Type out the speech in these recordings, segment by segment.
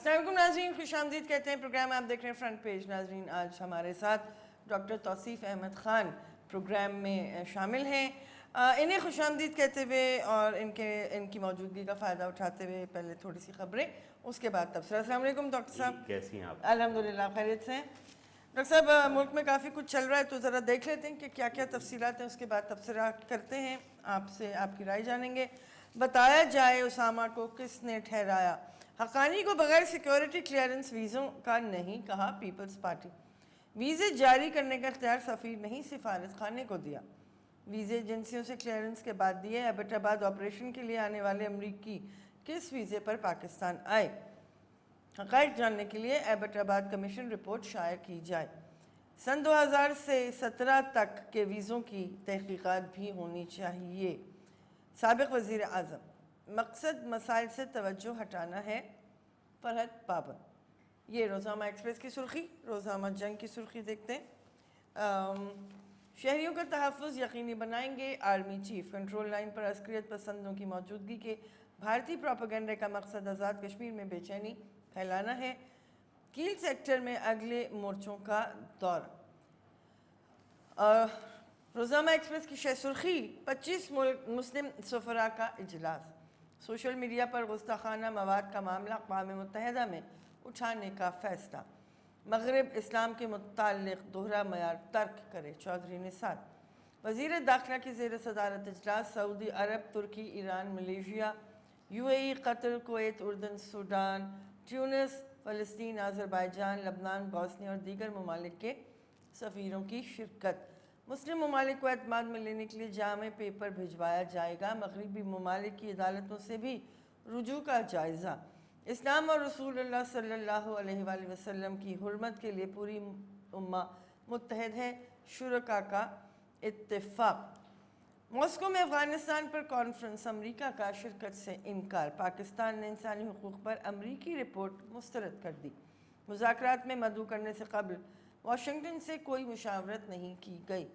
السلام علیکم ناظرین، خوش آمدید کہتے ہیں پروگرام آپ دیکھ رہے ہیں فرنٹ پیج۔ ناظرین آج ہمارے ساتھ ڈاکٹر توصیف احمد خان پروگرام میں شامل ہیں۔ انہیں خوش آمدید کہتے ہوئے اور ان کی موجودگی کا فائدہ اٹھاتے ہوئے پہلے تھوڑی سی خبریں، اس کے بعد تبصرہ۔ السلام علیکم ڈاکٹر صاحب، کیسی ہیں آپ؟ الحمدللہ خیریت سے ہیں ڈاکٹر صاحب۔ ملک میں کافی کچھ چل رہا ہے تو ذرا دیکھ لیتے ہیں کہ کیا کیا تفصیلات ہیں، اس کے بعد تبصرہ کرتے ہیں، آپ سے آپ کی رائے جانیں گے۔ بتایا جائے اسامہ کو کس نے ٹھہرایا؟ حقانی کو بغیر سیکیورٹی کلیئرنس ویزوں کا نہیں، کہا پیپلز پارٹی۔ ویزے جاری کرنے کا اختیار سفیر نہیں، سفارت خانے کو دیا۔ ویزے ایجنسیوں سے کلیئرنس کے بعد دیے۔ ایبٹ آباد آپریشن کے لیے آنے والے امریکی کس ویزے پر پاکستان آئے؟ حقائق جاننے کے لیے ایبٹ آباد کمیشن رپورٹ شائع کی جائے۔ سن 2000 سے 17 تک کے ویزوں کی تحقیقات بھی ہونی چاہیے۔ سابق وزیر اعظم، مقصد مسائل سے توجہ ہٹانا ہے، فرحت پابند۔ یہ روزنامہ ایکسپریس کی سرخی۔ روزنامہ جنگ کی سرخی دیکھتے ہیں۔ شہریوں کا تحفظ یقینی بنائیں گے آرمی چیف۔ کنٹرول لائن پر عسکریت پسندوں کی موجودگی کے بھارتی پروپیگنڈے کا مقصد آزاد کشمیر میں بے چینی پھیلانا ہے۔ کیل سیکٹر میں اگلے مورچوں کا دورہ۔ روزنامہ ایکسپریس کی شہ سرخی، 25 مسلم سفراء کا اجلاس۔ سوشل میڈیا پر گستاخانہ مواد کا معاملہ اقوام متحدہ میں اٹھانے کا فیصلہ۔ مغرب اسلام کے متعلق دوہرا معیار ترک کرے، چودھری نثار۔ وزیر داخلہ کی زیر صدارت اجلاس۔ سعودی عرب، ترکی، Iran, Malaysia, U A E, Qatar, Kuwait, اردن، سوڈان، ٹیونس، فلسطین، آذربائیجان، لبنان، بوسنیا اور دیگر ممالک کے سفیروں کی شرکت۔ مسلم ممالک کو اعتماد میں لینے کے لیے جامع پیپر بھجوایا جائے گا۔ مغربی ممالک کی عدالتوں سے بھی رجوع کا جائزہ۔ اسلام اور رسول اللہ صلی اللہ علیہ وآلہ وسلم کی حرمت کے لیے پوری امہ متحد ہے، شرکاء کا اتفاق۔ ماسکو میں افغانستان پر کانفرنس، امریکہ کا شرکت سے انکار۔ پاکستان نے انسانی حقوق پر امریکی رپورٹ مسترد کر دی۔ مذاکرات میں مدعو کرنے سے قبل واشنگٹن سے کوئی مشاورت نہیں کی گئی۔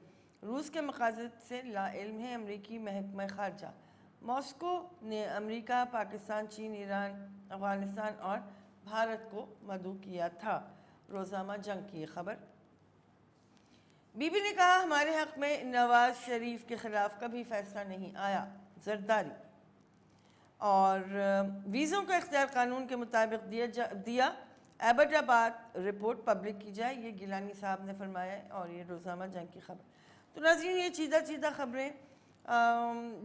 روس کے مقاصد سے لا علم ہے امریکی محکمہ خارجہ۔ ماسکو نے امریکہ، پاکستان، چین، ایران، افغانستان اور بھارت کو مدعو کیا تھا۔ روزنامہ جنگ کی یہ خبر۔ بی بی نے کہا ہمارے حق میں نواز شریف کے خلاف کبھی فیصلہ نہیں آیا، زرداری۔ اور ویزوں کا اختیار قانون کے مطابق دیا، ایبٹ آباد رپورٹ پبلک کی جائے، یہ گیلانی صاحب نے فرمایا ہے، اور یہ روزنامہ جنگ کی خبر۔ تو ناظرین یہ چیدہ خبریں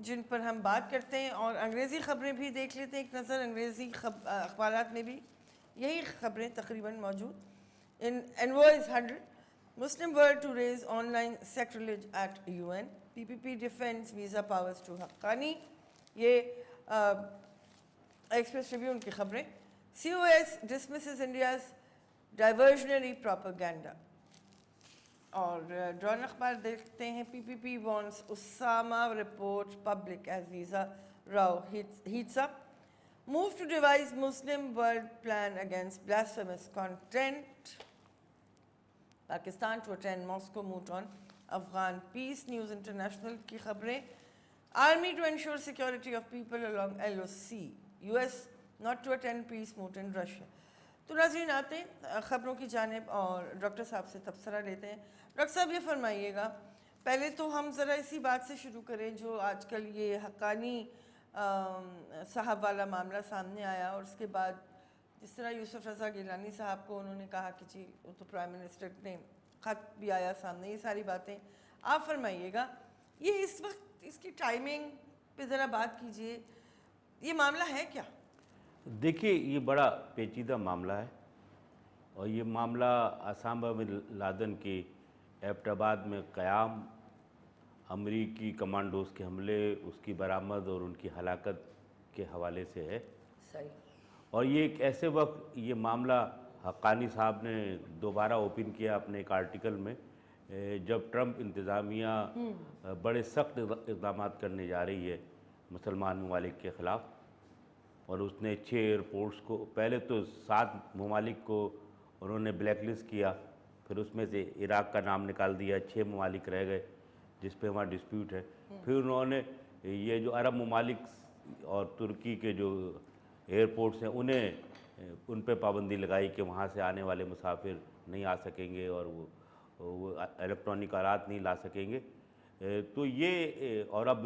جن پر ہم بات کرتے ہیں، اور انگریزی خبریں بھی دیکھ لیتے ہیں ایک نظر۔ انگریزی اخبارات میں بھی یہی خبریں تقریباً موجود۔ Invites 100 Muslim world to raise online sacrilege at UN۔ P P P defends visa powers to Haqqani. یہ ایکسپریس ٹریبیون کی خبریں۔ COS dismisses India's diversionary propaganda۔ اور ڈرون اخبار دیکھتے ہیں۔ PPP wants Osama report public as visa row heats up۔ Move to devise Muslim world plan against blasphemous content۔ Pakistan to attend Moscow moot on Afghan peace۔ News International کی خبریں۔ Army to ensure security of people along LOC۔ US not to attend peace moot in Russia۔ تو ناظرین آتے ہیں خبروں کی جانب اور ڈاکٹر صاحب سے تبصرہ لیتے ہیں۔ ڈاکٹر صاحب یہ فرمائیے گا، پہلے تو ہم ذرا اسی بات سے شروع کریں جو آج کل یہ حقانی صاحب والا معاملہ سامنے آیا، اور اس کے بعد جس طرح یوسف رضا گیلانی صاحب کو انہوں نے کہا کہ جی وہ تو پرائم منسٹر نے خط بھی آیا سامنے، یہ ساری باتیں آپ فرمائیے گا، یہ اس وقت اس کی ٹائمنگ پہ ذرا بات کیجئے، یہ معاملہ ہے کیا؟ دیکھیے یہ بڑا پیچیدہ معاملہ ہے، اور یہ معاملہ اسامہ بن لادن کے ایبٹ آباد میں قیام، امریکی کمانڈوز کے حملے، اس کی برآمد اور ان کی ہلاکت کے حوالے سے ہے۔ صحیح۔ اور یہ ایک ایسے وقت یہ معاملہ حقانی صاحب نے دوبارہ اوپن کیا اپنے ایک آرٹیکل میں، جب ٹرمپ انتظامیہ بڑے سخت اقدامات کرنے جا رہی ہے مسلمان ممالک کے خلاف، اور اس نے 6 ایئرپورٹس کو، پہلے تو 7 ممالک کو انہوں نے بلیک لسٹ کیا، پھر اس میں سے عراق کا نام نکال دیا، 6 ممالک رہ گئے جس پہ وہاں ڈسپیوٹ ہے۔ پھر انہوں نے یہ جو عرب ممالک اور ترکی کے جو ایئرپورٹس ہیں انہیں उन पे पाबंदी लगाई कि वहाँ से आने वाले मुसाफिर नहीं आ सकेंगे और वो इलेक्ट्रॉनिक आलात नहीं ला सकेंगे। तो ये और अब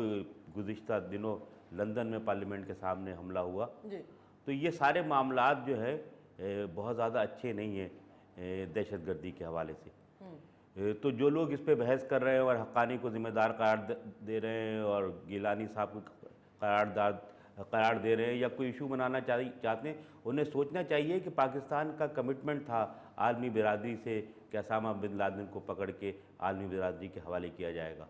गुज़िश्ता दिनों लंदन में पार्लियामेंट के सामने हमला हुआ, जी। तो ये सारे मामलात जो है बहुत ज़्यादा अच्छे नहीं हैं दहशतगर्दी के हवाले से। तो जो लोग इस पे बहस कर रहे हैं और हक्कानी को ज़िम्मेदार करार दे रहे हैं और गिलानी साहब को करार दे रहे हैं या कोई इशू बनाना चाहते हैं, उन्हें सोचना चाहिए कि पाकिस्तान का कमिटमेंट था आलमी बिरादरी से कि उसामा बिन लादेन को पकड़ के आलमी बिरादरी के हवाले किया जाएगा।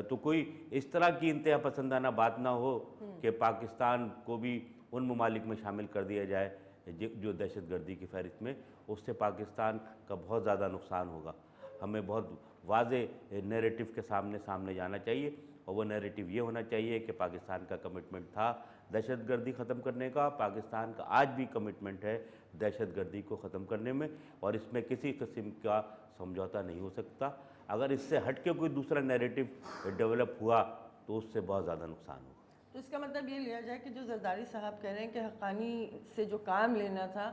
तो कोई इस तरह की इंतहा पसंदाना बात ना हो कि पाकिस्तान को भी उन ममालिक में शामिल कर दिया जाए जो दहशतगर्दी की फहरिस्त में, उससे पाकिस्तान का बहुत ज़्यादा नुकसान होगा। हमें बहुत वाज़े नैरेटिव के सामने जाना चाहिए और वो नैरेटिव ये होना चाहिए कि पाकिस्तान का कमिटमेंट था दहशतगर्दी ख़त्म करने का, पाकिस्तान का आज भी कमिटमेंट है दहशतगर्दी को ख़त्म करने में और इसमें किसी किस्म का समझौता नहीं हो सकता। अगर इससे हट के कोई दूसरा नैरेटिव डेवलप हुआ तो उससे बहुत ज़्यादा नुकसान होगा। तो इसका मतलब ये लिया जाए कि जो जरदारी साहब कह रहे हैं कि हक्कानी से जो काम लेना था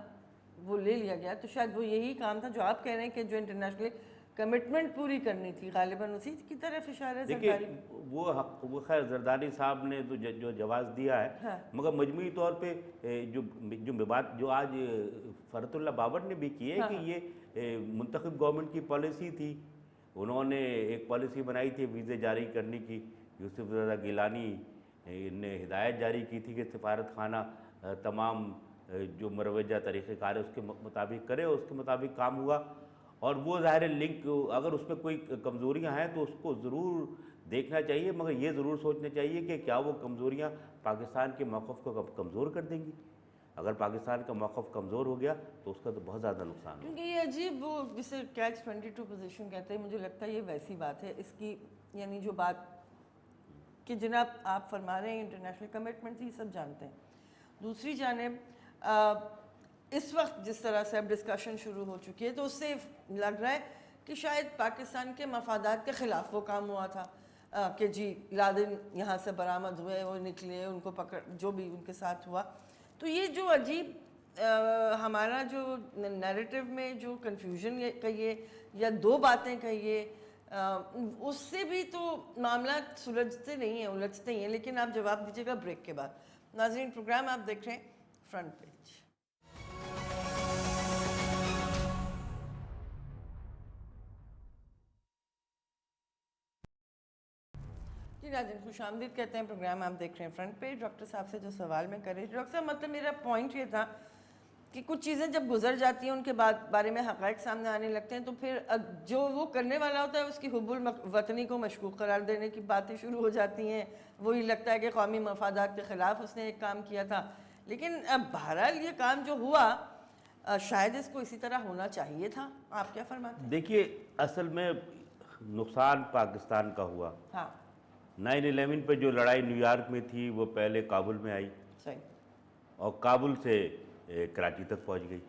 वो ले लिया गया, तो शायद वो यही काम था जो आप कह रहे हैं कि जो इंटरनेशनल कमिटमेंट पूरी करनी थी, गालिबन उसी की तरफ इशारा है जरदारी। देखिए वो खैर जरदारी साहब ने तो जो जवाब दिया है, हाँ। मगर मजमूई तौर पे जो बात जो आज फरतुल्लाह बाबर ने भी की है कि ये मुंतखब गवर्नमेंट की पॉलिसी थी। उन्होंने एक पॉलिसी बनाई थी वीज़े जारी करने की, यूसुफ रज़ा गिलानी ने हिदायत जारी की थी कि सफारत खाना तमाम जो मरवजा तरीक़ेकार है उसके मुताबिक करे, उसके मुताबिक काम हुआ और वो ज़ाहिर लिंक अगर उसमें कोई कमज़ोरियाँ हैं तो उसको ज़रूर देखना चाहिए, मगर ये ज़रूर सोचना चाहिए कि क्या वो कमज़ोरियाँ पाकिस्तान के मौक़िफ़ को कमज़ोर कर देंगी। अगर पाकिस्तान का मौक़िफ़ कमज़ोर हो गया तो उसका तो बहुत ज़्यादा नुकसान होगा। क्योंकि ये अजीब वो जिसे कैच 22 पोजीशन कहते हैं, मुझे लगता है ये वैसी बात है इसकी, यानी जो बात कि जनाब आप फरमा रहे हैं इंटरनेशनल कमिटमेंट थी, सब जानते हैं। दूसरी जानिब इस वक्त जिस तरह से अब डिस्कशन शुरू हो चुकी है तो उससे लग रहा है कि शायद पाकिस्तान के मफादात के ख़िलाफ़ वो काम हुआ था कि जी लादेन यहाँ से बरामद हुए, वो निकले, उनको पकड़, जो भी उनके साथ हुआ। तो ये जो अजीब हमारा जो नैरेटिव में जो कन्फ्यूजन कहिए या दो बातें कहिए, उससे भी तो मामला सुलझते नहीं हैं, उलझते ही हैं। लेकिन आप जवाब दीजिएगा ब्रेक के बाद। नाज़रीन, प्रोग्राम आप देख रहे हैं फ्रंट पेज। जी नाज़रीन, खुशामदीद कहते हैं, प्रोग्राम आप देख रहे हैं फ्रंट पेज। डॉक्टर साहब से जो सवाल मैं कर रही थी, डॉक्टर साहब मतलब मेरा पॉइंट ये था कि कुछ चीज़ें जब गुजर जाती हैं उनके बारे में हक़ाइक़ सामने आने लगते हैं तो फिर जो वो करने वाला होता है उसकी हुब्बुल वतनी को मशकूक करार देने की बातें शुरू हो जाती हैं। वही लगता है कि कौमी मफादात के ख़िलाफ़ उसने एक काम किया था। लेकिन अब बहरहाल ये काम जो हुआ शायद इसको इसी तरह होना चाहिए था। आप क्या फरमाते हैं? देखिए, असल में नुकसान पाकिस्तान का हुआ। हाँ, 9/11 पे जो लड़ाई न्यूयॉर्क में थी वो पहले काबुल में आई सही, और काबुल से कराची तक पहुंच गई,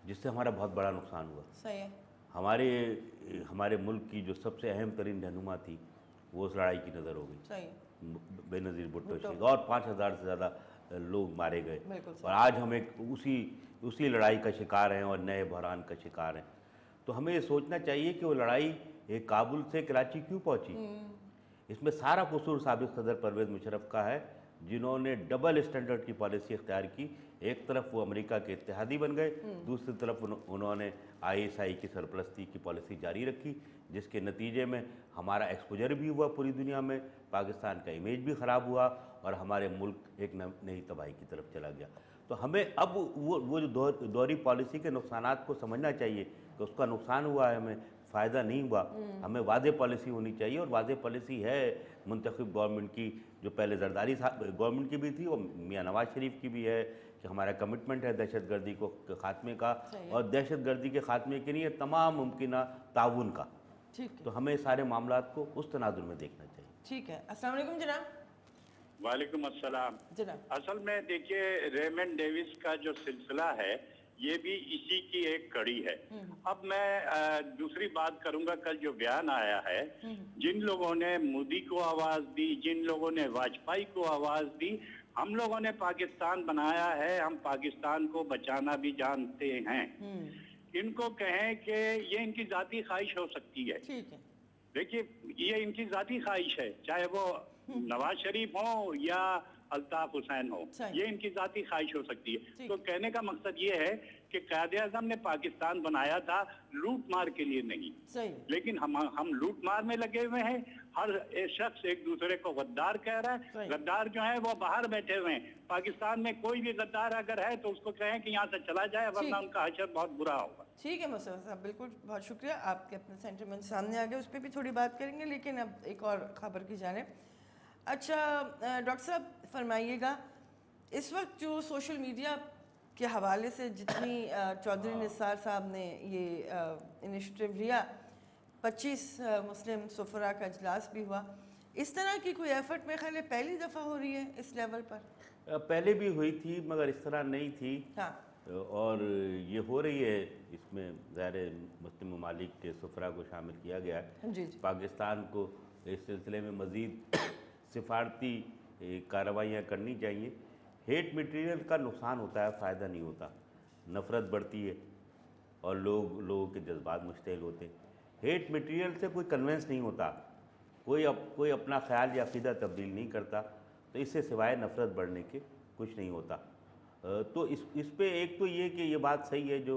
जिससे हमारा बहुत बड़ा नुकसान हुआ। सही है। हमारे मुल्क की जो सबसे अहम तरीन रहनुमा थी वो उस लड़ाई की नज़र हो गई, सही, बेनज़ीर भुट्टो शेख, और 5000 से ज़्यादा लोग मारे गए। बिल्कुल और आज हम एक उसी लड़ाई का शिकार हैं और नए बहरान का शिकार हैं। तो हमें ये सोचना चाहिए कि वो लड़ाई काबुल से कराची क्यों पहुंची। इसमें सारा कसूर साबिक़ सदर परवेज़ मुशर्रफ का है, जिन्होंने डबल स्टैंडर्ड की पॉलिसी इख्तियार की। एक तरफ वो अमेरिका के इत्तेहादी बन गए, दूसरी तरफ उन्होंने ISI की सरपरस्ती की पॉलिसी जारी रखी, जिसके नतीजे में हमारा एक्सपोजर भी हुआ पूरी दुनिया में, पाकिस्तान का इमेज भी ख़राब हुआ और हमारे मुल्क एक नई तबाही की तरफ चला गया। तो हमें अब वो जो दोहरी पॉलिसी के नुकसानात को समझना चाहिए कि उसका नुकसान हुआ है, हमें फ़ायदा नहीं हुआ। हमें वाज़े पॉलिसी होनी चाहिए और वाज़े पॉलिसी है मुंतखब गवर्नमेंट की, जो पहले जरदारी गवर्नमेंट की भी थी और मियाँ नवाज़ शरीफ की भी है, कि हमारा कमिटमेंट है दहशतगर्दी को ख़ात्मे का और दहशतगर्दी के ख़ात्मे के लिए तमाम मुमकिन ताउन का। ठीक है। तो हमें सारे मामलात को उस तनाजुर में देखना चाहिए। ठीक है। अस्सलाम वालेकुम जनाब। वालेकुम अस्सलाम। जनाब, असल में देखिए, रेमंड डेविस का जो सिलसिला है ये भी इसी की एक कड़ी है। अब मैं दूसरी बात करूंगा, कल जो बयान आया है, जिन लोगों ने मोदी को आवाज दी, जिन लोगों ने वाजपेयी को आवाज दी, हम लोगों ने पाकिस्तान बनाया है, हम पाकिस्तान को बचाना भी जानते हैं। इनको कहें कि ये इनकी जाती ख्वाहिश हो सकती है। ठीक है। देखिए, ये इनकी जाती ख्वाहिश है, चाहे वो नवाज शरीफ हो या अल्ताफ हुसैन हो, सही। ये इनकी जाती ख्वाहिश हो सकती है। ठीक। तो कहने का मकसद ये है कि कायद-ए-आज़म ने पाकिस्तान बनाया था लूट मार के लिए नहीं, सही। लेकिन हम लूट मार में लगे हुए हैं। हर एक शख्स एक दूसरे को गद्दार कह रहा है। सही। गद्दार जो है वो बाहर बैठे हुए हैं। पाकिस्तान में कोई भी गद्दार अगर है तो उसको कहें कि यहाँ से चला जाए, वरना उनका हशर बहुत बुरा होगा। ठीक है मुस्तफा साहब, बिल्कुल, बहुत शुक्रिया। आपके अपने सेंटिमेंट सामने आ गए, उस पर भी थोड़ी बात करेंगे, लेकिन अब एक और खबर की जानिब। अच्छा डॉक्टर साहब फरमाइएगा, इस वक्त जो सोशल मीडिया के हवाले से जितनी चौधरी निसार साहब ने ये इनिशिएटिव लिया, 25 मुस्लिम सफरा का इजलास भी हुआ, इस तरह की कोई एफर्ट मेरे ख्याल है पहली दफ़ा हो रही है इस लेवल पर? पहले भी हुई थी मगर इस तरह नहीं थी। हाँ। और ये हो रही है, इसमें ज़ाहिर मुस्लिम ममालिक के सफरा को शामिल किया गया है। जी जी। पाकिस्तान को इस सिलसिले में मज़ीद सिफारती कार्रवाइयाँ करनी चाहिए। हेट मटेरियल का नुकसान होता है, फ़ायदा नहीं होता। नफ़रत बढ़ती है और लोगों के जज्बात मुश्तइल होते हैं। हेट मटेरियल से कोई कन्वेंस नहीं होता, कोई अपना ख्याल या अक़ीदा तब्दील नहीं करता, तो इससे सिवाय नफ़रत बढ़ने के कुछ नहीं होता। तो इस पे एक तो ये कि ये बात सही है जो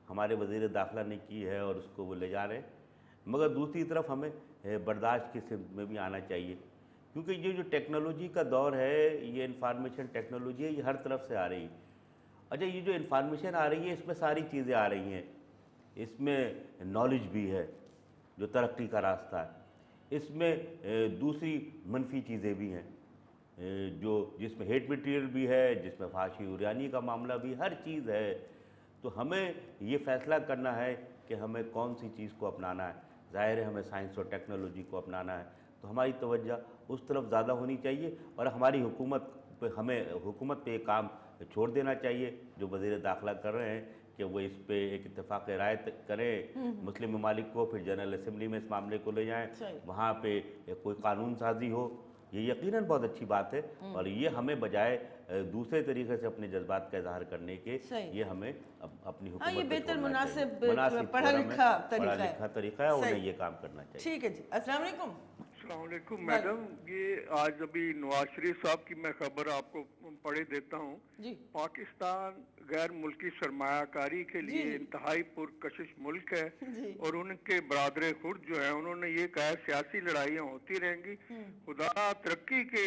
हमारे वज़ीर दाखिला ने की है और उसको वो ले जा रहे हैं, मगर दूसरी तरफ हमें बर्दाश्त की सिमत में भी आना चाहिए, क्योंकि ये जो टेक्नोलॉजी का दौर है, ये इंफॉर्मेशन टेक्नोलॉजी है, ये हर तरफ से आ रही है। अच्छा, ये जो इंफॉर्मेशन आ रही है इसमें सारी चीज़ें आ रही हैं। इसमें नॉलेज भी है जो तरक्की का रास्ता है, इसमें दूसरी मनफी चीज़ें भी हैं जो जिसमें हेट मटेरियल भी है, जिसमें फाशी उरियानी का मामला भी, हर चीज़ है। तो हमें ये फ़ैसला करना है कि हमें कौन सी चीज़ को अपनाना है। ज़ाहिर है हमें साइंस और टेक्नोलॉजी को अपनाना है, तो हमारी तवज्जो उस तरफ ज़्यादा होनी चाहिए और हमारी हुकूमत पे ये काम छोड़ देना चाहिए जो वज़ीर दाखिला कर रहे हैं कि वो इस पे एक इत्तेफाक राय करें मुस्लिम ममालिक को, फिर जनरल असम्बली में इस मामले को ले जाएं, वहाँ पे कोई कानून साजी हो। ये यकीनन बहुत अच्छी बात है और ये हमें बजाय दूसरे तरीके से अपने जज्बात का इज़हार करने के, ये हमें अपनी हुकूमत ये पे बेहतर छोड़ना मुनासिब चाहिए। पढ़ा लिखा तरीका है, उन्हें ये काम करना चाहिए। ठीक है जी। अस्सलाम वालेकुम। अस्सलाम वालेकुम मैडम, ये आज अभी नवाज शरीफ साहब की मैं खबर आपको पढ़े देता हूँ। पाकिस्तान गैर मुल्की सरमायाकारी के लिए इंतहाई पुरकशिश मुल्क है और उनके बरादर खुर्द जो है उन्होंने ये कहा सियासी लड़ाइयाँ होती रहेंगी, खुदा तरक्की के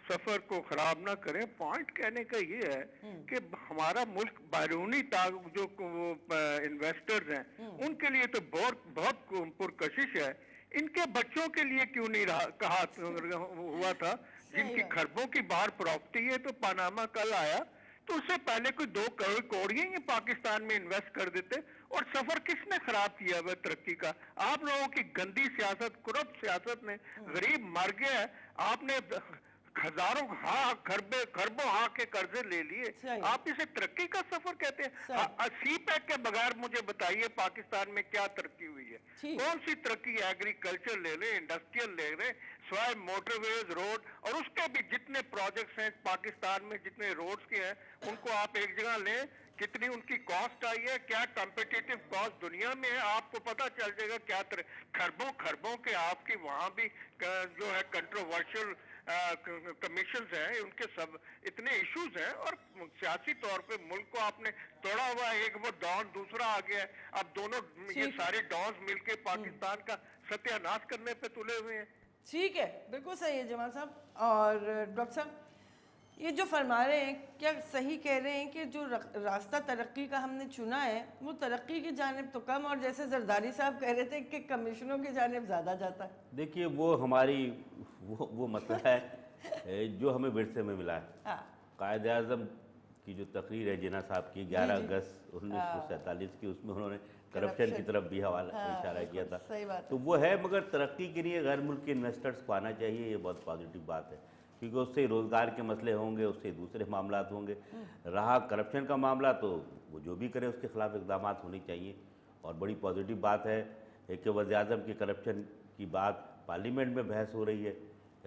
सफर को खराब ना करें। पॉइंट कहने का ये है कि हमारा मुल्क बैरूनी जो इन्वेस्टर्स हैं उनके लिए तो बहुत पुरकशिश है, इनके बच्चों के लिए क्यों नहीं कहा हुआ था जिनकी खरबों की बाहर प्रॉपर्टी है। तो पनामा कल आया तो उससे पहले कोई 2 करोड़ कौड़ियां ये पाकिस्तान में इन्वेस्ट कर देते। और सफर किसने खराब किया हुआ तरक्की का? आप लोगों की गंदी सियासत, करप्ट सियासत ने गरीब मर गया है। आपने हजारों खरबों के कर्जे ले लिए, आप इसे तरक्की का सफर कहते हैं? सी पैक के बगैर मुझे बताइए पाकिस्तान में क्या तरक्की हुई है? कौन सी तरक्की? एग्रीकल्चर ले लें, इंडस्ट्रियल ले लें, स्वाय मोटरवेज, रोड, और उसके भी जितने प्रोजेक्ट्स हैं पाकिस्तान में, जितने रोड्स के हैं, उनको आप एक जगह लें, कितनी उनकी कॉस्ट आई है, क्या कंपेटिटिव कॉस्ट दुनिया में है, आपको पता चल जाएगा। क्या खरबों के आपकी वहां भी जो है कंट्रोवर्शियल कमीशन हैं, उनके सब इतने इश्यूज हैं और सियासी तौर पे मुल्क को आपने तोड़ा हुआ है। एक वो डॉन, दूसरा आ गया है, अब दोनों ये सारे डॉन्स मिलके पाकिस्तान का सत्यानाश करने पे तुले हुए हैं। ठीक है, बिल्कुल सही है जमाल साहब। और डॉक्टर साहब ये जो फरमा रहे हैं, क्या सही कह रहे हैं कि जो रास्ता तरक्की का हमने चुना है वो तरक्की की जानिब तो कम, और जैसे जरदारी साहब कह रहे थे कि कमीशनों की जानिब ज़्यादा जाता है? देखिए वो हमारी वो मसला है जो हमें विरसे में मिला है। कायद-ए-आज़म की जो तकरीर है जिन्ना साहब की 11 अगस्त 1947 की, उसमें उन्होंने करप्शन की तरफ भी इशारा किया था। तो वो है, मगर तरक्की के लिए गैर मुल्की इन्वेस्टर्स को आना चाहिए, ये बहुत पॉजिटिव बात है, क्योंकि उससे रोज़गार के मसले होंगे, उससे दूसरे मामला होंगे। रहा करप्शन का मामला, तो वो जो भी करे उसके खिलाफ इक़दाम होने चाहिए। और बड़ी पॉजिटिव बात है कि वज़ीर-ए-आज़म की करप्शन की बात पार्लियामेंट में बहस हो रही है,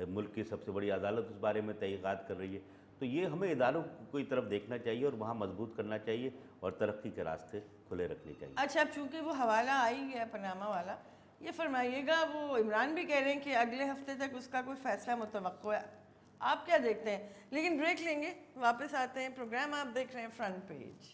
मुल्क की सबसे बड़ी अदालत उस बारे में तहक़ीक़ात कर रही है। تو یہ ہمیں اداروں کو طرف دیکھنا چاہیے اور وہاں مضبوط کرنا چاہیے اور ترقی کے راستے کھلے رکھنے چاہیے۔ اچھا، اب چونکہ وہ حوالہ آئی ہے پاناما والا، یہ فرمائیے گا، وہ عمران بھی کہہ رہے ہیں کہ اگلے ہفتے تک اس کا کوئی فیصلہ متوقع ہے، آپ کیا دیکھتے ہیں؟ لیکن بریک لیں گے، واپس آتے ہیں، پروگرام آپ دیکھ رہے ہیں فرنٹ پیج۔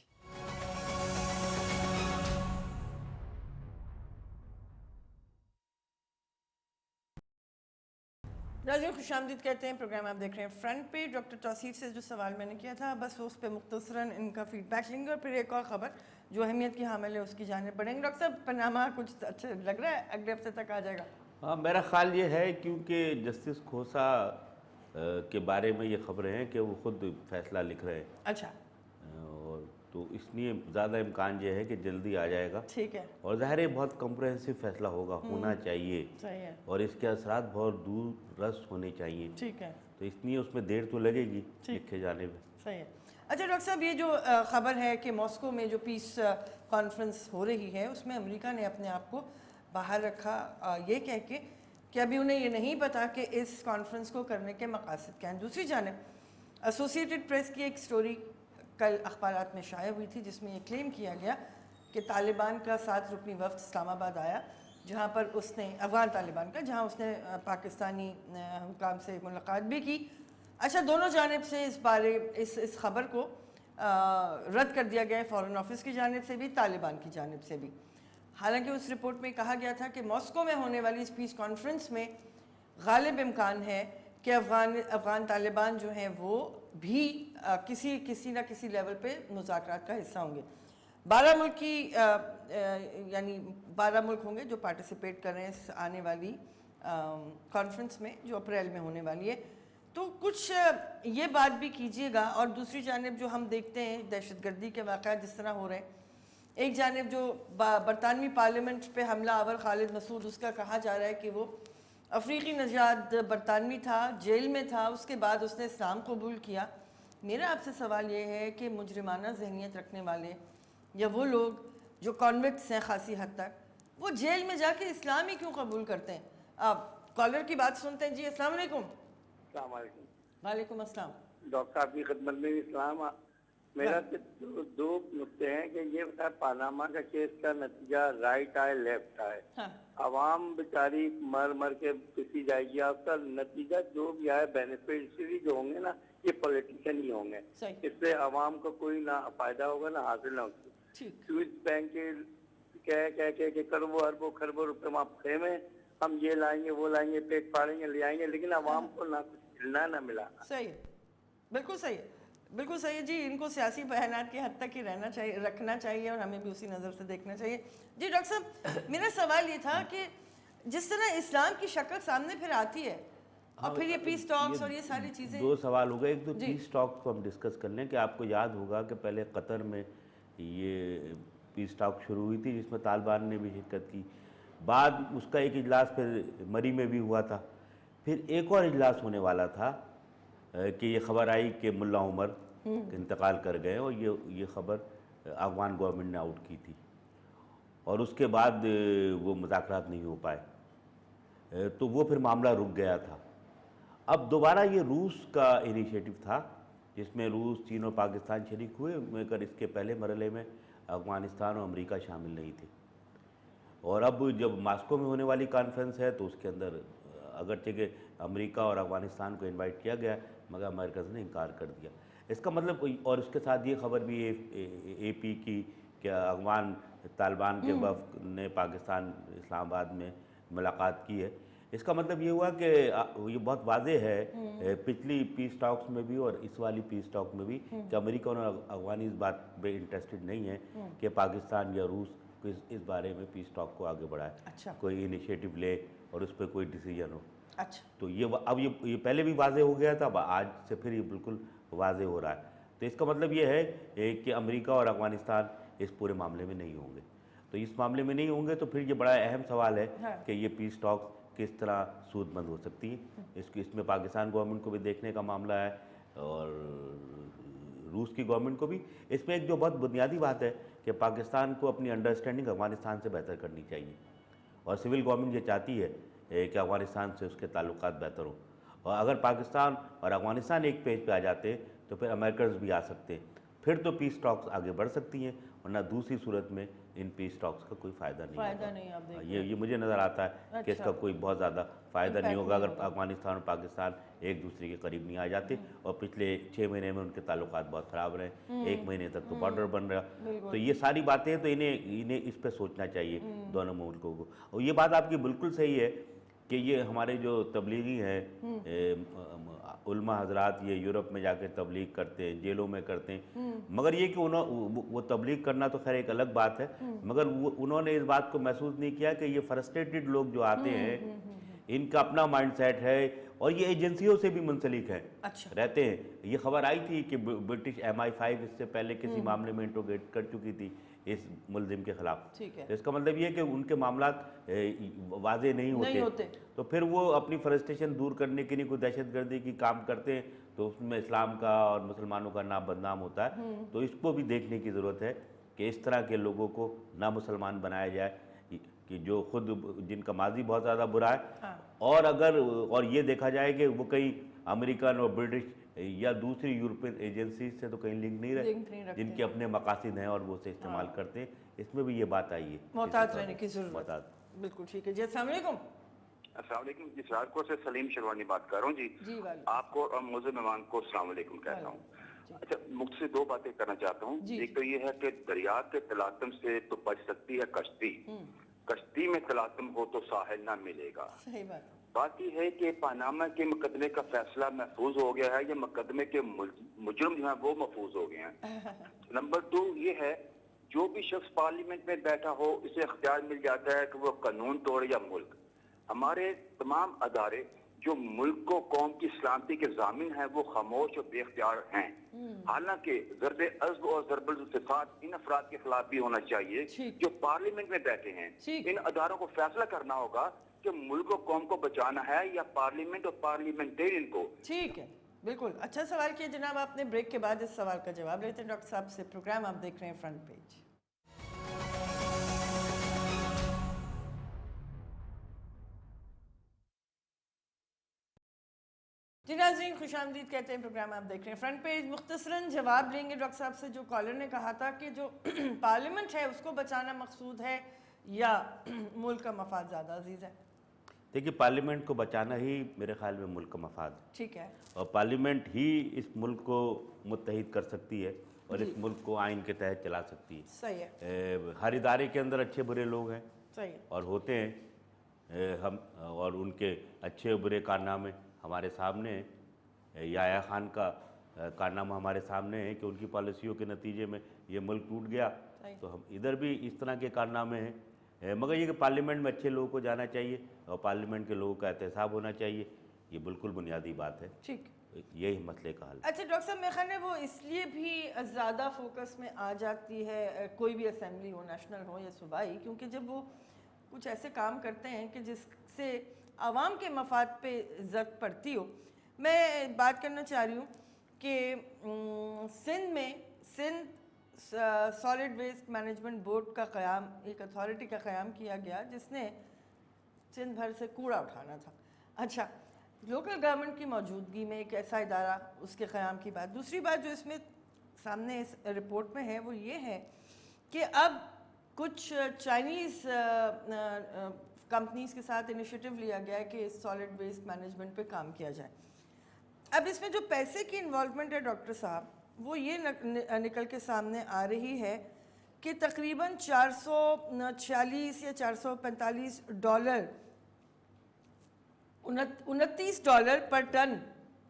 ناظرین خوش آمدید کہتے ہیں، پروگرام آپ دیکھ رہے ہیں فرنٹ پیج۔ ڈاکٹر توصیف سے جو سوال میں نے کیا تھا، بس اس پہ مختصراً ان کا فیڈ بیک لیں گے اور پھر ایک اور خبر جو اہمیت کی حامل ہے اس کی جانب بڑھیں گے۔ ڈاکٹر صاحب، پاناما کچھ اچھا لگ رہا ہے اگلے ہفتے تک آ جائے گا؟ ہاں، میرا خیال یہ ہے کیونکہ جسٹس کھوسا کے بارے میں یہ خبریں ہیں کہ وہ خود فیصلہ لکھ رہے ہیں، اچھا، اور تو اس لیے زیادہ امکان یہ ہے کہ جلدی آ جائے گا، ٹھیک ہے، اور ظاہر ہے بہت کمپریہنسو فیصلہ ہونا چاہیے، صحیح ہے، اور اس کے اثرات بہت دور رس ہونے چاہیے، ٹھیک ہے، تو اس لیے اس میں دیر تو لگے گی لکھے جانے میں۔ صحیح ہے۔ اچھا ڈاکٹر صاحب، یہ جو خبر ہے کہ ماسکو میں جو پیس کانفرنس ہو رہی ہے اس میں امریکہ نے اپنے آپ کو باہر رکھا، یہ کہہ کے کہ ابھی انہیں یہ نہیں پتا کہ اس کانفرنس کو کرنے کے مقاصد کیا ہیں۔ دوسری جانب ایسوسی ایٹڈ پریس کی ایک سٹوری کل اخبارات میں شائع ہوئی تھی جس میں یہ کلیم کیا گیا کہ طالبان کا 7 رکنی وفد اسلام آباد آیا، جہاں پر اس نے افغان طالبان کا، جہاں اس نے پاکستانی حکام سے ملاقات بھی کی۔ اچھا، دونوں جانب سے اس خبر کو رد کر دیا گیا ہے، فارن آفس کی جانب سے بھی، طالبان کی جانب سے بھی۔ حالانکہ اس رپورٹ میں کہا گیا تھا کہ ماسکو میں ہونے والی اس پیس کانفرنس میں غالب امکان ہے کہ افغان طالبان جو ہیں وہ بھی کسی نہ کسی لیول پہ مذاکرات کا حصہ ہوں گے۔ 12 ملک کی یعنی 12 ملک ہوں گے جو پارٹیسپیٹ کر رہے ہیں اس آنے والی کانفرنس میں جو اپریل میں ہونے والی ہے۔ تو کچھ یہ بات بھی کیجئے گا، اور دوسری جانب جو ہم دیکھتے ہیں دہشت گردی کے واقعات جس طرح ہو رہے ہیں، ایک جانب جو برطانوی پارلیمنٹ پہ حملہ آور خالد مسعود، اس کا کہا جا رہا ہے کہ وہ افریقی نژاد برطانوی تھا، جیل میں تھا، اس کے بعد اس نے اسلام قبول کیا۔ میرا آپ سے سوال یہ ہے کہ مجرمانہ ذہنیت رکھنے والے یا وہ لوگ جو کانوکٹس ہیں خاصی حد تک، وہ جیل میں جا کے اسلام ہی کیوں قبول کرتے ہیں؟ آپ کالر کی بات سنتے ہیں۔ جی السلام علیکم۔ السلام علیکم۔ وعلیکم السلام۔ ڈاکٹر صاحب کی خدمت میں اسلام۔ میرا دو نقطے ہیں کہ یہ بتا پاناما کا کیس کا نتیجہ رائٹ آئے لیفٹ آئے، عوام بیچاری مر کے پسی جائے گی، آپ کا نتیجہ جو بھی آئے بینیفیشری جو ہوں گے نا یہ پولیٹیشین ہی ہوں گے، اس سے عوام کو کوئی نہ فائدہ ہوگا نہ حاصل نہ ہوگا۔ سوئس بینک کے کروڑوں اربوں خربوں روپے وہاں خیمے، ہم یہ لائیں گے وہ لائیں گے، پیٹ پھاڑیں گے لے آئیں گے، لیکن عوام کو نہ کچھ ملنا نہ ملا۔ صحیح ہے، بالکل صحیح ہے، بالکل صحیح ہے جی۔ ان کو سیاسی بیانات کی حد تک ہی رکھنا چاہیے اور ہمیں بھی اسی نظر سے دیکھنا چاہیے۔ جی ڈاکٹر صاحب، میرا سوال یہ تھا کہ جس طرح اسلام کی شکل سامنے پھر آتی ہے اور پھر یہ پیس ٹاکس اور یہ ساری چیزیں، دو سوال ہو گئے۔ ایک تو پیس ٹاکس کو ہم ڈسکس کر لیں کہ آپ کو یاد ہوگا کہ پہلے قطر میں یہ پیس ٹاک شروع ہوئی تھی جس میں طالبان نے بھی شرکت کی، بعد اس کا ایک اجلاس پھر مری میں بھی ہوا تھا، پھر ایک اور اجلاس ہونے والا تھا کہ یہ خبر آئی کہ ملا عمر انتقال کر گئے اور یہ خبر افغان گورنمنٹ نے آؤٹ کی تھی، اور اس کے بعد وہ مذاکرات نہیں ہو پائے، تو وہ پھر معاملہ رک گیا تھا۔ اب دوبارہ یہ روس کا انیشیٹو تھا جس میں روس، چین اور پاکستان شریک ہوئے، مگر اس کے پہلے مرحلے میں افغانستان اور امریکہ شامل نہیں تھے، اور اب جب ماسکو میں ہونے والی کانفرنس ہے تو اس کے اندر اگرچہ کہ امریکہ اور افغانستان کو انوائٹ کیا گیا مگر امریکہ نے انکار کر دیا۔ اس کا مطلب، اور اس کے ساتھ یہ خبر بھی اے پی کی کہ افغان طالبان کے وفد نے پاکستان اسلام آباد میں ملاقات کی ہے، اس کا مطلب یہ ہوا کہ یہ بہت واضح ہے پچھلی پیس ٹاکس میں بھی اور اس والی پیس ٹاک میں بھی کہ امریکہ اور افغانی اس بات پہ انٹرسٹڈ نہیں ہے کہ پاکستان یا روس اس بارے میں پیس ٹاک کو آگے بڑھائے، کوئی انیشیٹو لے اور اس پہ کوئی ڈیسیجن ہو۔ تو یہ اب یہ پہلے بھی واضح ہو گیا تھا، اب آج سے پھر یہ بالکل واضح ہو رہا ہے۔ تو اس کا مطلب یہ ہے کہ امریکہ اور افغانستان اس پورے معاملے میں نہیں ہوں گے، تو اس معاملے میں نہیں ہوں گے تو پھر یہ بڑا اہم سوال ہے کہ یہ پیس ٹاک کس طرح سود مند ہو سکتی ہے۔ اس میں پاکستان گورنمنٹ کو بھی دیکھنے کا معاملہ ہے اور روس کی گورنمنٹ کو بھی۔ اس میں ایک جو بہت بنیادی بات ہے کہ پاکستان کو اپنی انڈرسٹینڈنگ افغانستان سے بہتر کرنی چاہیے، اور سول گورنمنٹ یہ چاہتی ہے کہ افغانستان سے اس کے تعلقات بہتر ہوں، और अगर पाकिस्तान और अफगानिस्तान एक पेज पे आ जाते तो फिर अमेरिकन्स भी आ सकते हैं, फिर तो पीस टॉक्स आगे बढ़ सकती हैं, वरना दूसरी सूरत में इन पीस टॉक्स का कोई फ़ायदा नहीं होगा। आप देख ये मुझे नज़र आता है कि इसका कोई बहुत ज़्यादा फ़ायदा नहीं होगा अगर अफगानिस्तान और पाकिस्तान एक दूसरे के करीब नहीं आ जाते। और पिछले 6 महीने में उनके ताल्लुकात बहुत ख़राब रहे, 1 महीने तक तो बॉर्डर बन रहा, तो ये सारी बातें तो इन्हें इस पर सोचना चाहिए दोनों मुल्कों को। और ये बात आपकी बिल्कुल सही है कि ये हमारे जो तबलीगी हैं उलमा हजरात, ये यूरोप में जाके तबलीग करते हैं, जेलों में करते हैं, मगर ये कि वो तबलीग करना तो खैर एक अलग बात है, मगर उन्होंने इस बात को महसूस नहीं किया कि ये फ्रस्ट्रेटेड लोग जो आते हैं इनका अपना माइंडसेट है और ये एजेंसियों से भी मुंसलिक है, रहते हैं। ये खबर आई थी कि ब्रिटिश MI5 इससे पहले किसी मामले में इंट्रोगेट कर चुकी थी इस मुलजिम के खिलाफ। तो इसका मतलब ये है कि उनके मामलात वाजे नहीं होते, तो फिर वो अपनी फ्रस्ट्रेशन दूर करने के लिए कोई दहशतगर्दी की काम करते हैं, तो उसमें इस्लाम का और मुसलमानों का नाम बदनाम होता है। तो इसको भी देखने की ज़रूरत है कि इस तरह के लोगों को ना मुसलमान बनाया जाए कि जो खुद जिनका माजी बहुत ज़्यादा बुरा है। और ये देखा जाए कि वो कहीं अमेरिकन और ब्रिटिश या दूसरी यूरोपियन एजेंसी से तो कहीं लिंक नहीं रहे, जिनके अपने मकासद हैं और वो उसे इस्तेमाल करते हैं। इसमें भी ये बात आई है, मोहतात रहने की ज़रूरत। बिल्कुल ठीक है जी। अस्सलाम वालेकुम। अस्सलाम वालेकुम जी, सरारकोट से सलीम शेरवानी बात कर रहा हूँ जी। आपको और मौजूद मेहमान को अस्सलाम वालेकुम कहता हूँ। अच्छा, मुझसे 2 बातें करना चाहता हूँ। एक तो ये है कि दरिया के तलातम से तो बच सकती है कश्ती, कश्ती में तलातम हो तो साहिल ना मिलेगा। सही बात। बात यह है कि पनामा के मुकदमे का फैसला महफूज हो गया है या मुकदमे के मुजरम जो है वो महफूज हो गए हैं। नंबर 2 ये है, जो भी शख्स पार्लियामेंट में बैठा हो इसे इख्तियार मिल जाता है कि वो कानून तोड़े या मुल्क। हमारे तमाम अदारे जो मुल्क को कौम की सलामती के जामिन हैं वो खामोश और बेख्तियार हैं। हालांकि ज़रबे अज़्ब और ज़रबुल सिफ़ात इन अफराद के खिलाफ भी होना चाहिए जो पार्लियामेंट में बैठे हैं। इन अदारों को फैसला करना होगा कि मुल्क और कौम को बचाना है या पार्लियामेंट और पार्लियामेंटेरियन को। ठीक है, बिल्कुल अच्छा सवाल किया जनाब आपने। ब्रेक के बाद इस सवाल का जवाब लेते हैं डॉक्टर साहब से। प्रोग्राम आप देख रहे हैं फ्रंट पेज। जी नाज़रीन, खुशामदीद कहते हैं। प्रोग्राम आप देख रहे हैं फ्रंट पेज। मुख्तसरन जवाब लेंगे डॉक्टर साहब से। जो कॉलर ने कहा था कि जो पार्लियामेंट है उसको बचाना मकसूद है या मुल्क का मफाद ज़्यादा अजीज़ है? देखिए, पार्लियामेंट को बचाना ही मेरे ख्याल में मुल्क का मफाद है। ठीक है। और पार्लियामेंट ही इस मुल्क को मुत्तहिद कर सकती है और इस मुल्क को आइन के तहत चला सकती है। सही है। हर इदारे के अंदर अच्छे बुरे लोग हैं। सही है। और होते हैं हम, और उनके अच्छे बुरे कारनामे हमारे सामने हैं। याया खान का कारनामा हमारे सामने है कि उनकी पॉलिसियों के नतीजे में ये मुल्क टूट गया। तो हम इधर भी इस तरह के कारनामे हैं, मगर ये कि पार्लियामेंट में अच्छे लोगों को जाना चाहिए और पार्लियामेंट के लोगों का एहतसाब होना चाहिए, ये बिल्कुल बुनियादी बात है। ठीक, यही मसले का हल। अच्छा डॉक्टर साहब, मेरे ख्याल में वो इसलिए भी ज़्यादा फोकस में आ जाती है कोई भी असेंबली हो, नेशनल हो या सूबाई, क्योंकि जब वो कुछ ऐसे काम करते हैं कि जिससे आवाम के मफाद पे ज़रूरत पड़ती हो। मैं बात करना चाह रही हूँ कि Sindh solid waste management board का क़याम, एक अथॉरिटी का क़याम किया गया जिसने सिंध भर से कूड़ा उठाना था। अच्छा, लोकल गवर्नमेंट की मौजूदगी में एक ऐसा इदारा, उसके क़याम की बात। दूसरी बात जो इसमें सामने इस रिपोर्ट में है वो ये है कि अब कुछ चाइनीज़ कंपनीज़ के साथ इनिशिएटिव लिया गया है कि सॉलिड वेस्ट मैनेजमेंट पे काम किया जाए। अब इसमें जो पैसे की इन्वॉल्वमेंट है डॉक्टर साहब, वो ये निकल के सामने आ रही है कि तकरीबन 446 या 445 डॉलर, $29 पर टन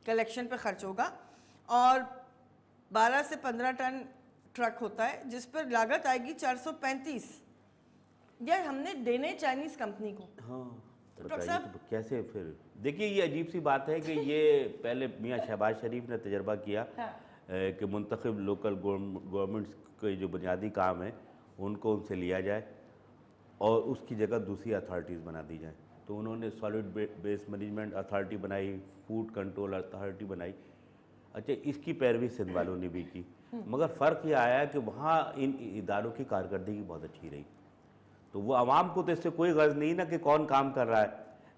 कलेक्शन पे खर्च होगा और 12 से 15 टन ट्रक होता है जिस पर लागत आएगी 435। यार हमने देने चाइनीज़ कंपनी को। हाँ, तो डॉक्टर साहब तो कैसे फिर? देखिए, ये अजीब सी बात है कि ये पहले मियाँ शहबाज शरीफ ने तजर्बा किया कि मुंतखब लोकल गवर्नमेंट्स के जो बुनियादी काम है उनको उनसे लिया जाए और उसकी जगह दूसरी अथॉरिटीज़ बना दी जाए। तो उन्होंने सॉलिड वेस्ट मैनेजमेंट अथॉरिटी बनाई, फूड कंट्रोल अथॉरिटी बनाई। अच्छा, इसकी पैरवी सिंध वालों ने भी की, मगर फ़र्क ये आया कि वहाँ इन इदारों की कारकर्दगी बहुत अच्छी रही। तो वो आवाम को तो इससे कोई गर्ज नहीं ना कि कौन काम कर रहा है,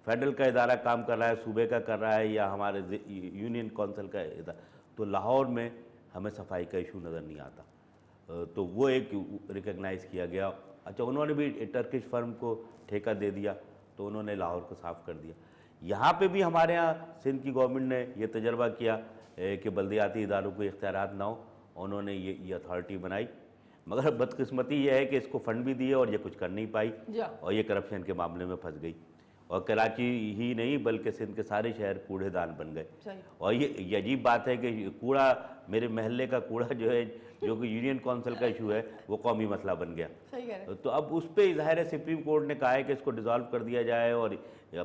फेडरल का इदारा काम कर रहा है, सूबे का कर रहा है, या हमारे यूनियन काउंसिल का इदारा, तो लाहौर में हमें सफाई का इशू नज़र नहीं आता। तो वो एक रिकग्नाइज़ किया गया। अच्छा, उन्होंने भी टर्किश फर्म को ठेका दे दिया, तो उन्होंने लाहौर को साफ़ कर दिया। यहाँ पे भी हमारे यहाँ सिंध की गवर्नमेंट ने ये तजर्बा किया कि बल्दियाती इदारों को इख्तियारात ना हो, उन्होंने ये अथॉरिटी बनाई, मगर बदकिस्मती ये है कि इसको फंड भी दिए और ये कुछ कर नहीं पाई, और ये करप्शन के मामले में फंस गई। और कराची ही नहीं बल्कि सिंध के सारे शहर कूड़ेदान बन गए। और ये अजीब बात है कि कूड़ा, मेरे महल्ले का कूड़ा जो है, जो कि यूनियन काउंसिल का इशू है, वो कौमी मसला बन गया। सही कह रहे हैं। तो अब उस पर ज़ाहिर है सुप्रीम कोर्ट ने कहा है कि इसको डिसॉल्व कर दिया जाए, और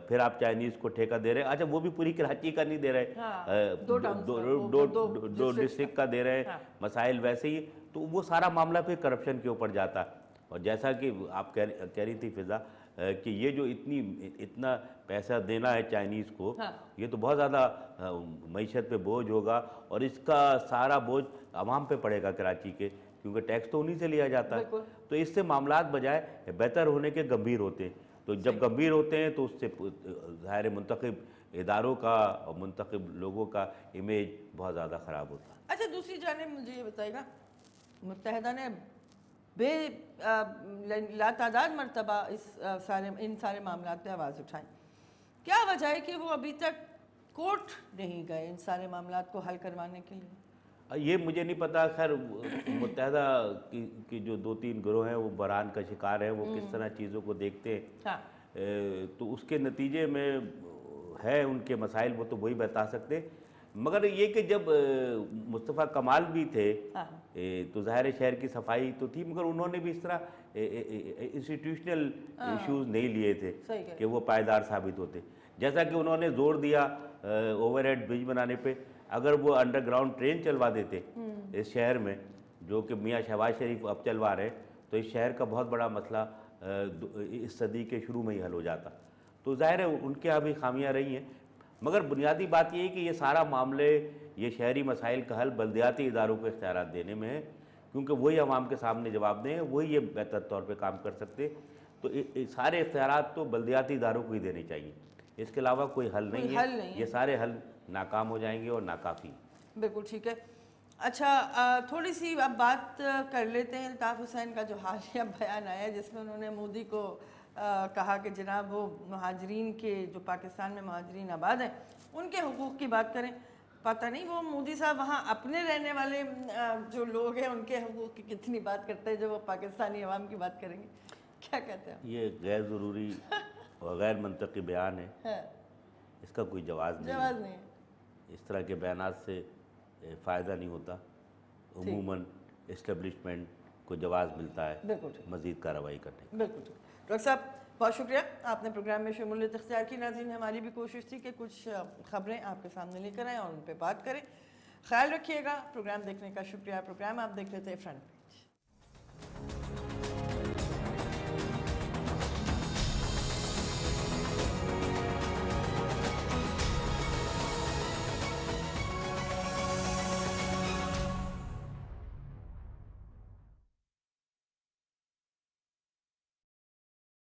फिर आप चाइनीज़ को ठेका दे रहे हैं। अच्छा, वो भी पूरी कराची का नहीं दे रहे, दो डिस्ट्रिक्ट का दे रहे हैं, मसाइल वैसे ही। तो वो सारा मामला फिर करप्शन के ऊपर जाता है। और जैसा कि आप कह रही थी फिजा कि ये जो इतना पैसा देना है चाइनीज़ को, ये तो बहुत ज़्यादा मईशत पे बोझ होगा, और इसका सारा बोझ आवाम पे पड़ेगा कराची के, क्योंकि टैक्स तो उन्हीं से लिया जाता है। तो इससे मामलात बजाय बेहतर होने के गंभीर होते हैं। तो जब गंभीर होते हैं तो उससे ज़ाहिर मुंतखब इदारों का और मुंतखब लोगों का इमेज बहुत ज़्यादा ख़राब होता है। अच्छा, दूसरी जानिब मुझे ये बताइएगा, मुत्तहदा ने लातादाद मरतबा इन सारे मामलात पे आवाज़ उठाई, क्या वजह है कि वो अभी तक कोर्ट नहीं गए इन सारे मामलात को हल करवाने के लिए? ये मुझे नहीं पता। खैर, मुत्तहदा की जो 2-3 गिरोह हैं वो बहरान का शिकार हैं, वो किस तरह चीज़ों को देखते हैं, तो उसके नतीजे में है उनके मसाइल, वो तो वही बता सकते। मगर ये कि जब मुस्तफ़ा कमाल भी थे तो ज़ाहिर शहर की सफाई तो थी, मगर उन्होंने भी इस तरह इंस्टीट्यूशनल इश्यूज नहीं लिए थे कि वो पायदार साबित होते। जैसा कि उन्होंने जोर दिया ओवरहेड ब्रिज बनाने पे, अगर वो अंडरग्राउंड ट्रेन चलवा देते इस शहर में, जो कि मियाँ शहबाज शरीफ अब चलवा रहे, तो इस शहर का बहुत बड़ा मसला इस सदी के शुरू में ही हल हो जाता। तो ज़ाहिर है उनके यहाँ भी खामियाँ रही हैं, मगर बुनियादी बात ये है कि ये सारा मामले, ये शहरी मसाइल का हल बल्दियाती इदारों को इख्तियारात देने में है, क्योंकि वही आवाम के सामने जवाब दें, वही ये बेहतर तौर पे काम कर सकते। तो सारे इख्तियारात तो बल्दियाती इदारों को ही देने चाहिए, इसके अलावा कोई हल नहीं है। ये सारे हल नाकाम हो जाएंगे और नाकाफ़ी। बिल्कुल ठीक है। अच्छा, थोड़ी सी अब बात कर लेते हैं अल्ताफ़ हुसैन का जो हालिया बयान आया, जिसमें उन्होंने मोदी को कहा कि जनाब वो महाजरीन के, जो पाकिस्तान में महाजरीन आबाद हैं, उनके हुकूक़ की बात करें। पता नहीं वो मोदी साहब वहाँ अपने रहने वाले जो लोग हैं उनके हुकूक़ की कितनी बात करते हैं, जो वो पाकिस्तानी अवाम की बात करेंगे। क्या कहते हैं? ये गैर ज़रूरी और गैर मंतकी बयान है, इसका कोई जवाब नहीं है। इस तरह के बयानात से फ़ायदा नहीं होता, उमूमन इस्टेब्लिशमेंट को जवाब मिलता है मज़ीद कार्रवाई करने। बिल्कुल। डॉक्टर साहब बहुत शुक्रिया, आपने प्रोग्राम में शमूलियत इख्तियार की। नाज़रीन, हमारी भी कोशिश थी कि कुछ ख़बरें आपके सामने लेकर आएँ और उन पर बात करें। ख्याल रखिएगा। प्रोग्राम देखने का शुक्रिया। प्रोग्राम आप देख लेते हैं फ्रंट।